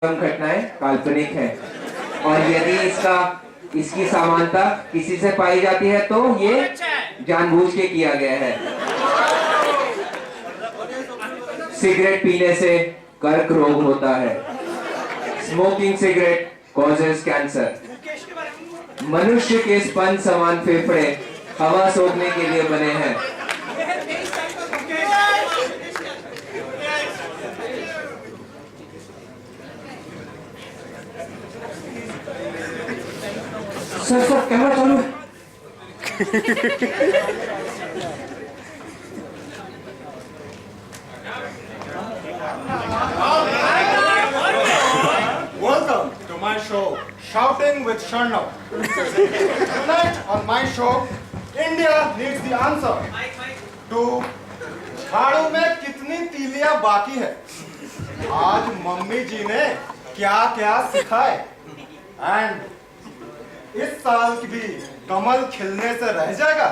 घटनाएं काल्पनिक है और यदि इसकी समानता किसी से पाई जाती है तो ये जानबूझ के किया गया है। सिगरेट पीने से कर्क रोग होता है। Smoking cigarette causes cancer. मनुष्य के स्पंज समान फेफड़े हवा सोखने के लिए बने हैं। सर कैमरा चालू है। Welcome to my show, Shouting with Sharnav. Tonight on my show, India needs the answer to झाड़ू में कितनी तीलियां बाकी है। आज मम्मी जी ने क्या क्या सिखाए एंड इस साल की भी कमल खिलने से रह जाएगा।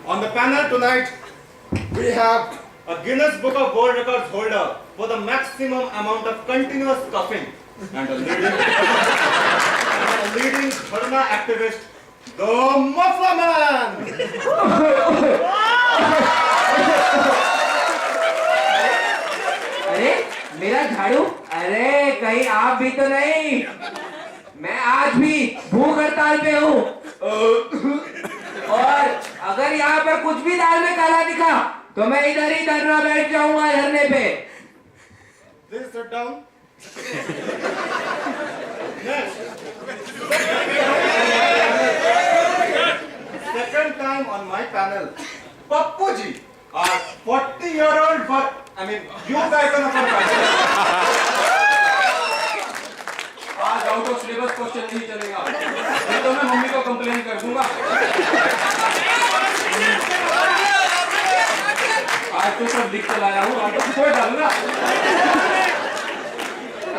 On the panel tonight, we have a Guinness Book of World Records holder for the maximum amount of continuous coughing and a leading Dharna activist, the Muffler Man. अरे मेरा झाड़ू, अरे कहीं आप भी तो नहीं। मैं आज भी भूख हड़ताल पे हूँ और अगर यहाँ पर कुछ भी दाल में काला दिखा तो मैं इधर ही धरना बैठ जाऊंगा धरने पे। Please sit down. Second time on my panel, Pappu ji, a 40-year-old, but I mean, you guys are not on panel. आज आउट ऑफ सिलेबस क्वेश्चन नहीं चलेगा, नहीं तो मैं मम्मी को कंप्लेन कर दूंगा। आज तो सब लिख के लाया हूँ, आज तो कोई डालूंगा।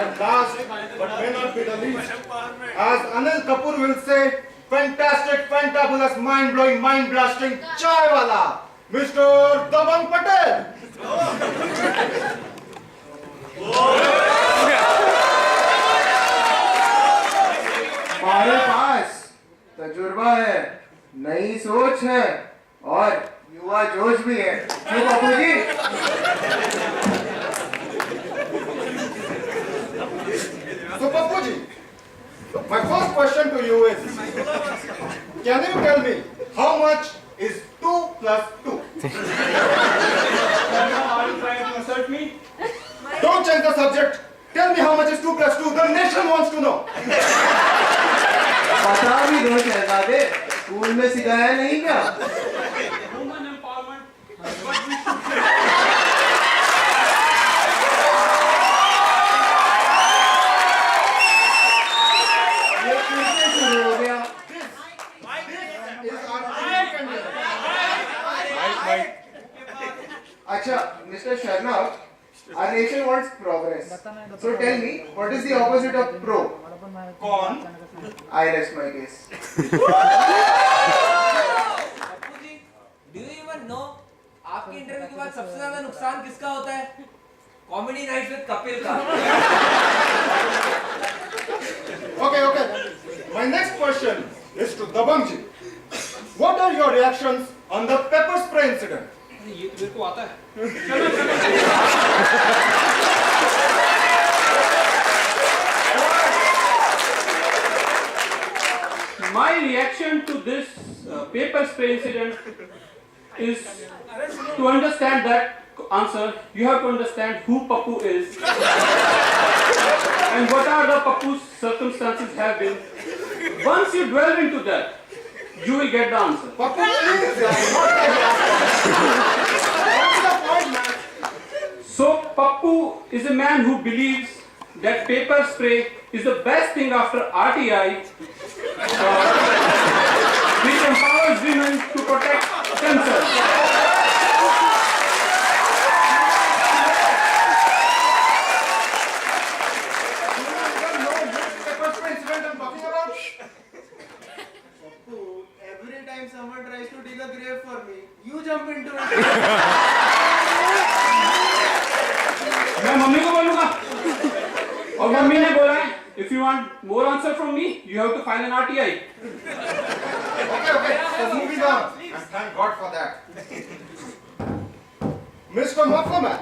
And last, but may not be the least, as Anil Kapoor will say, fantastic, fantabulous, mind-blowing, mind-blasting, chai wala, Mr. Dabang Patel. हमारे पास तजुर्बा है, नई सोच है और युवा जोश भी है। क्यों बापू जी? So Pappu ji, my first question to you is, can you tell me how much is 2 plus 2? Are you trying to insult me? Don't change the subject. Tell me how much is 2 plus 2. The nation wants to know. पता भी दो शहजादे, school में सिखाया नहीं क्या? Women empowerment. ये कैसे शुरू हो गया? अच्छा, Mr. Sharnav, our nation wants progress. So tell me, what is the opposite of pro? Con. I rest my case. Do you even know आपके इंटरव्यू के बाद सबसे ज्यादा नुकसान किसका होता है? कॉमेडी नाइट विद कपिल का। Okay. My next question is to Dabang ji. What are your reactions on the pepper spray incident? ये तो मेरे को आता है। My reaction to this paper spray incident is to understand that answer. You have to understand who Pappu is and what are the Pappu's circumstances have been. Once you delve into that, you will get the answer. Pappu, please. What's the point, man? So Pappu is a man who believes that paper spray is the best thing after RTI, which empowers women to protect themselves. Every time someone tries to dig a grave for me, you jump into it. मैं mummy को बोलूंगा। और mummy ने बोला है if you want more answer from me you have to file an RTI. Okay, so moving on. And thank God for that. Mr. Mufflerman,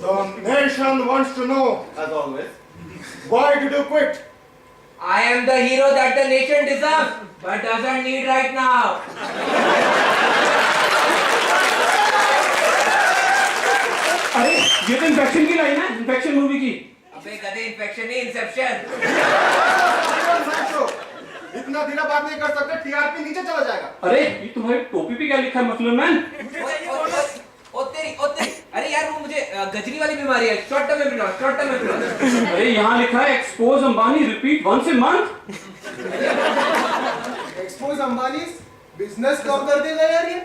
the nation wants to know, as always, why did you quit? I am the hero that the nation deserves, but doesn't need right now. अरे ये तो infection की line है, infection movie की। अबे गधे, infection नहीं Inception. इतना धीरे बात नहीं कर सकते, टीआरपी नीचे चला जाएगा। अरे ये तुम्हारी टोपी पे क्या लिखा है मफलर मैन? ओ तेरी, अरे यार वो मुझे गजनी वाली बीमारी है, शॉर्ट टर्म मेमोरी। अरे यहाँ लिखा है expose Ambani repeat once a month. Expose Ambani business कब कर देगा यार ये?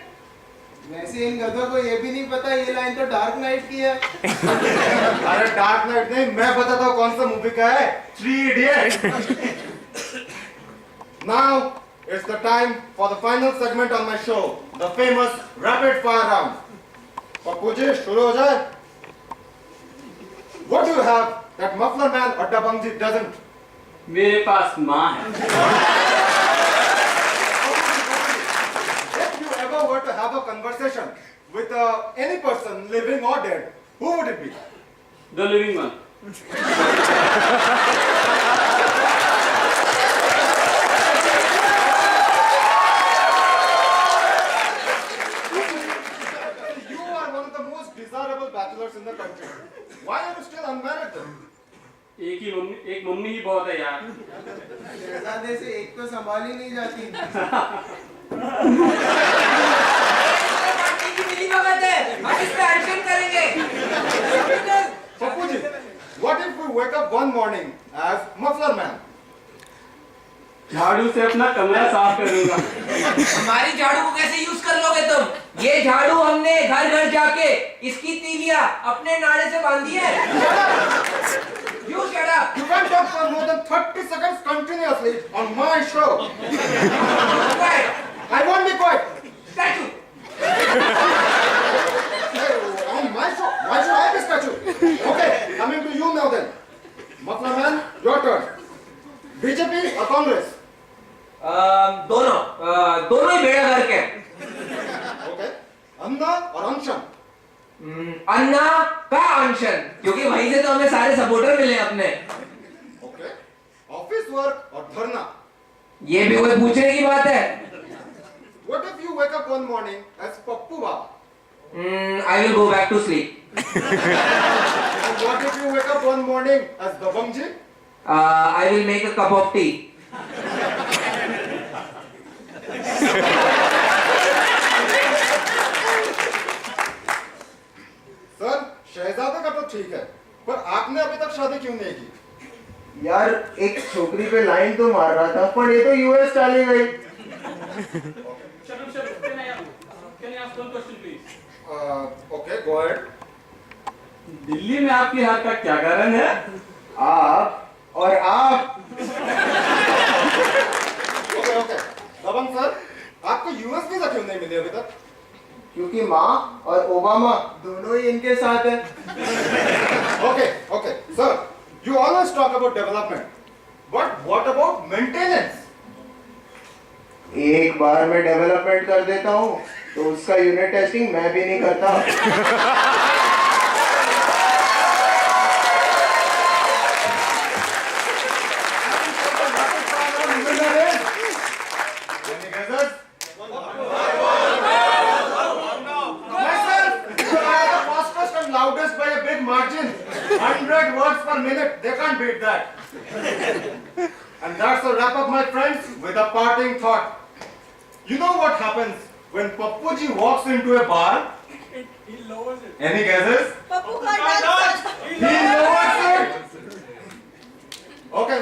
वैसे इन गधों को ये भी नहीं पता ये लाइन तो डार्क नाइट की है। अरे डार्क नाइट नहीं, मैं बताता हूँ कौन सा मूवी का है, 3 Idiots। Now it's the time for the final segment on my show, the famous rapid fire round. Pappu ji शुरू हो जाए। What do you have that Muffler Man or Dabangji doesn't? मेरे पास माँ है। If you ever were to have a conversation with any person, living or dead, who would it be? The living one. You are one of the most desirable bachelors in the country. Why are you still unmarried then? एक mummy ही बहुत है यार। शहजादे से एक तो संभाल ही नहीं जाती। मिली भगत है, हम इस पे एक्शन करेंगे। Pappu ji, what if we wake up one morning as Muffler Man? झाड़ू से अपना कमरा साफ करूंगा। हमारी झाड़ू को कैसे यूज कर लोगे तुम? ये झाड़ू हमने घर घर जाके इसकी तीलियां अपने नाड़े से बांधी है। You shut up. You can't talk for more than 30 seconds continuously on my show. Quiet. I won't be quiet. Statue. Hey, on my show, why should I be statue? Okay, coming to you now then. Muffler Man, your turn. BJP or Congress? दोनों ही बेड़ा गर्क हैं। Okay. Anna or Anshan? अन्ना का अनशन, क्योंकि वहीं से तो हमें सारे सपोर्टर मिले अपने। Okay. Office work or dharna? ये भी कोई पूछने की बात है? What if you wake up one morning as Pappu Baba? I will go back to sleep. And what if you wake up one morning as Dabangji? I will make a cup of tea. Sir, शहजादे का तो ठीक है, पर आपने अभी तक शादी क्यों नहीं की? यार एक छोकरी पे लाइन तो मार रहा था, पर ये तो यूएस चली गई। Can I ask one question please? Okay, go ahead. Delhi में आपकी हार का क्या कारण है? आप और आप। Okay. दबंग सर, आपको यूएस वीजा क्यों नहीं मिली अभी तक? क्योंकि माँ और ओबामा दोनों ही इनके साथ है। Okay. Sir, you always talk about development, but what about maintenance? एक बार मैं डेवलपमेंट कर देता हूँ तो उसका यूनिट टेस्टिंग मैं भी नहीं करता। Any guesses? Myself, I am the fastest and loudest by a big margin. 100 words per minute, they can't beat that. And that's a wrap up, my friends, with a parting thought. You know what happens when Pappuji walks into a bar? He lowers it. Any guesses? Papu ka dance. He lowers it. Okay,